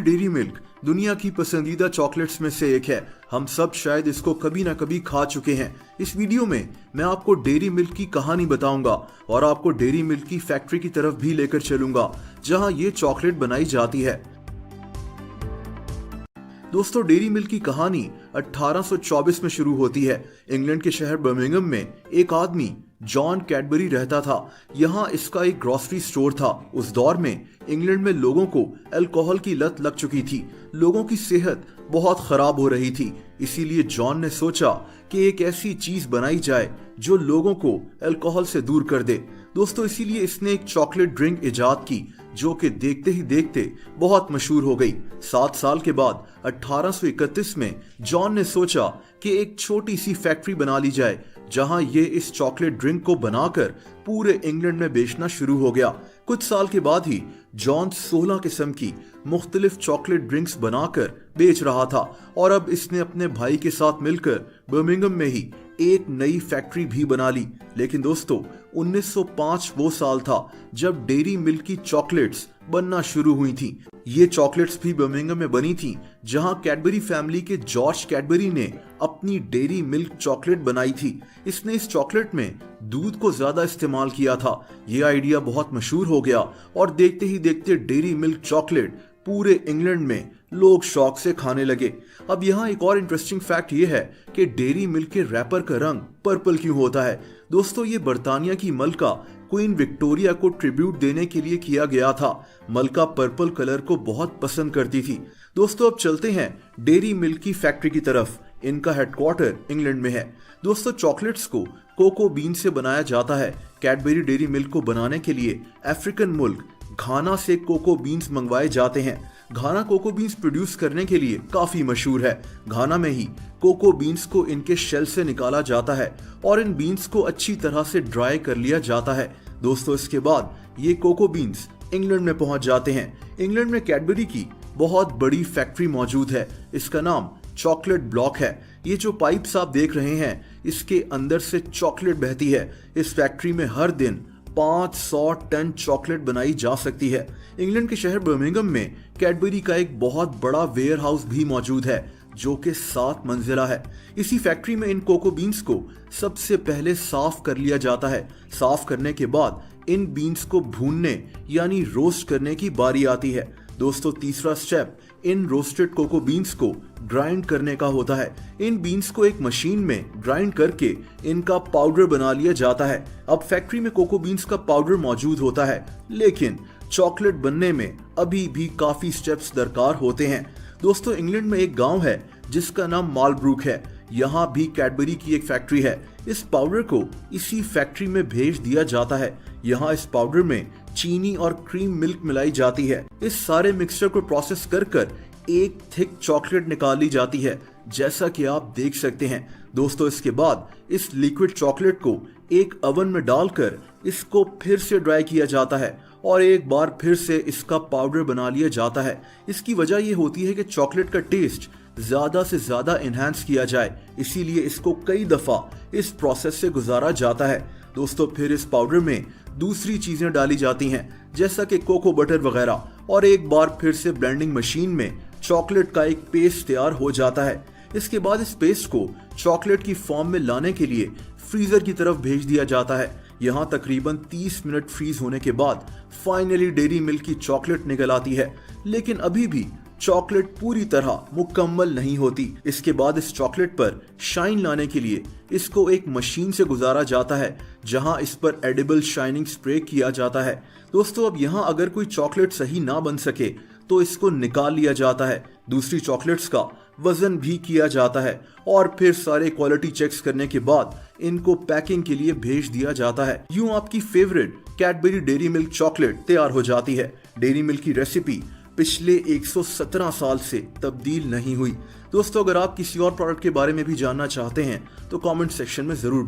Dairy milk दुनिया की पसंदीदा चॉकलेट्स में से एक है। हम सब शायद इसको कभी ना कभी खा चुके हैं। इस वीडियो में मैं आपको डेयरी मिल्क की कहानी बताऊंगा और आपको डेयरी मिल्क की फैक्ट्री की तरफ भी लेकर चलूंगा जहां ये चॉकलेट बनाई जाती है। दोस्तों, डेयरी मिल्क की कहानी 1824 में शुरू होती है। इंग्लैंड के शहर बर्मिंघम में एक आदमी जॉन कैडबरी रहता था। यहाँ इसका एक ग्रोसरी स्टोर था। उस दौर में इंग्लैंड में लोगों को अल्कोहल की लत लग चुकी थी। लोगों की सेहत बहुत खराब हो रही थी। इसीलिए जॉन ने सोचा कि एक ऐसी चीज बनाई जाए जो लोगों को अल्कोहल से दूर कर दे। दोस्तों, इसीलिए इसने एक चॉकलेट ड्रिंक इजाद की जो कि देखते ही देखते बहुत मशहूर हो गई। 7 साल के बाद 1831 में जॉन ने सोचा कि एक छोटी सी फैक्ट्री बना ली जाए जहां ये इस चॉकलेट ड्रिंक को बनाकर पूरे इंग्लैंड में बेचना शुरू हो गया। कुछ साल के बाद ही जॉन 16 किस्म की मुख्तलिफ चॉकलेट ड्रिंक्स बनाकर बेच रहा था और अब इसने अपने भाई के साथ मिलकर बर्मिंघम में ही एक नई फैक्ट्री भी बना ली। लेकिन दोस्तों, 1905 वो साल था जब डेयरी मिल्क की चॉकलेट्स बनना शुरू हुई थी। ये चॉकलेट्स भी बर्मिंघम में बनी थी जहां कैडबरी फैमिली के जॉर्ज कैडबरी ने अपनी डेयरी मिल्क चॉकलेट बनाई थी। इसने इस चॉकलेट में दूध को ज्यादा इस्तेमाल किया था। ये आइडिया बहुत मशहूर हो गया और देखते ही देखते डेयरी मिल्क चॉकलेट पूरे इंग्लैंड में लोग शौक से खाने लगे। अब यहाँ एक और इंटरेस्टिंग फैक्ट ये है कि डेयरी मिल्क के रैपर का रंग पर्पल क्यों होता है। दोस्तों, ये बर्तानिया की मलका क्वीन विक्टोरिया को ट्रिब्यूट देने के लिए किया गया था। मलका पर्पल कलर को बहुत पसंद करती थी। दोस्तों, अब चलते हैं डेयरी मिल्क की फैक्ट्री की तरफ। इनका हेडक्वार्टर इंग्लैंड में है। दोस्तों, चॉकलेट्स को कोको बीन से बनाया जाता है। कैडबरी डेयरी मिल्क को बनाने के लिए अफ्रीकन मुल्क घाना से कोको बीन्स मंगवाए जाते हैं। घाना कोको बीन्स प्रोड्यूस करने के लिए काफी मशहूर है। घाना में ही कोको बीन्स को इनके शेल से निकाला जाता है और इन बीन्स को अच्छी तरह से ड्राई कर लिया जाता है। दोस्तों, इसके बाद ये कोको बीन्स इंग्लैंड में पहुंच जाते हैं। इंग्लैंड में कैडबरी की बहुत बड़ी फैक्ट्री मौजूद है। इसका नाम चॉकलेट ब्लॉक है। ये जो पाइप्स आप देख रहे हैं, इसके अंदर से चॉकलेट बहती है। इस फैक्ट्री में हर दिन 500 टन चॉकलेट बनाई जा सकती है। इंग्लैंड के शहर बर्मिंघम में कैडबरी का एक बहुत बड़ा वेयर हाउस भी मौजूद है जो कि 7 मंजिला है। इसी फैक्ट्री में इन कोको बीन्स को सबसे पहले साफ कर लिया जाता है। साफ करने के बाद इन बीन्स को भूनने यानी रोस्ट करने की बारी आती है। दोस्तों, तीसरा स्टेप इन रोस्टेड कोको बीन्स को ग्राइंड करने का होता है। इन बीन्स को एक मशीन में ग्राइंड करके इनका पाउडर बना लिया जाता है। अब फैक्ट्री में कोको बीन्स का पाउडर मौजूद होता है, लेकिन चॉकलेट बनने में अभी भी काफी स्टेप्स दरकार होते हैं। दोस्तों, इंग्लैंड में एक गांव है जिसका नाम मालब्रूक है। यहाँ भी कैडबरी की एक फैक्ट्री है। इस पाउडर को इसी फैक्ट्री में भेज दिया जाता है। यहाँ इस पाउडर में चीनी और क्रीम मिल्क मिलाई जाती है। इस सारे मिक्सचर को प्रोसेस कर एक थिक चॉकलेट निकाली जाती है, जैसा कि आप देख सकते हैं। दोस्तों, इसके बाद इस लिक्विड चॉकलेट को एक ओवन में डालकर इसको फिर से ड्राई किया जाता है और एक बार फिर से इसका पाउडर बना लिया जाता है। इसकी वजह यह होती है कि चॉकलेट का टेस्ट ज्यादा से ज्यादा एनहांस किया जाए, इसीलिए इसको कई दफा इस प्रोसेस से गुजारा जाता है। दोस्तों, फिर इस पाउडर में दूसरी चीजें डाली जाती हैं जैसा कि कोको बटर वगैरह और एक बार फिर से ब्लेंडिंग मशीन में चॉकलेट का एक पेस्ट तैयार हो जाता है। इसके बाद इस पेस्ट को चॉकलेट की फॉर्म में लाने के लिए फ्रीजर की तरफ भेज दिया जाता है। यहाँ तकरीबन 30 मिनट फ्रीज होने के बाद फाइनली डेयरी मिल्क की चॉकलेट निकल आती है, लेकिन अभी भी चॉकलेट पूरी तरह मुकम्मल नहीं होती। इसके बाद इस चॉकलेट पर शाइन लाने के लिए इसको एक मशीन से गुजारा जाता है जहां इस पर एडिबल शाइनिंग स्प्रे किया जाता है। दोस्तों, अब यहाँ अगर कोई चॉकलेट सही ना बन सके तो इसको निकाल लिया जाता है। दूसरी चॉकलेट्स का वजन भी किया जाता है और फिर सारे क्वालिटी चेक्स करने के बाद इनको पैकिंग के लिए भेज दिया जाता है। यूं आपकी favourite Cadbury dairy milk chocolate तैयार हो जाती है। डेयरी मिल्क की रेसिपी पिछले 117 साल से तब्दील नहीं हुई। दोस्तों, अगर आप किसी और प्रोडक्ट के बारे में भी जानना चाहते हैं तो कमेंट सेक्शन में जरूर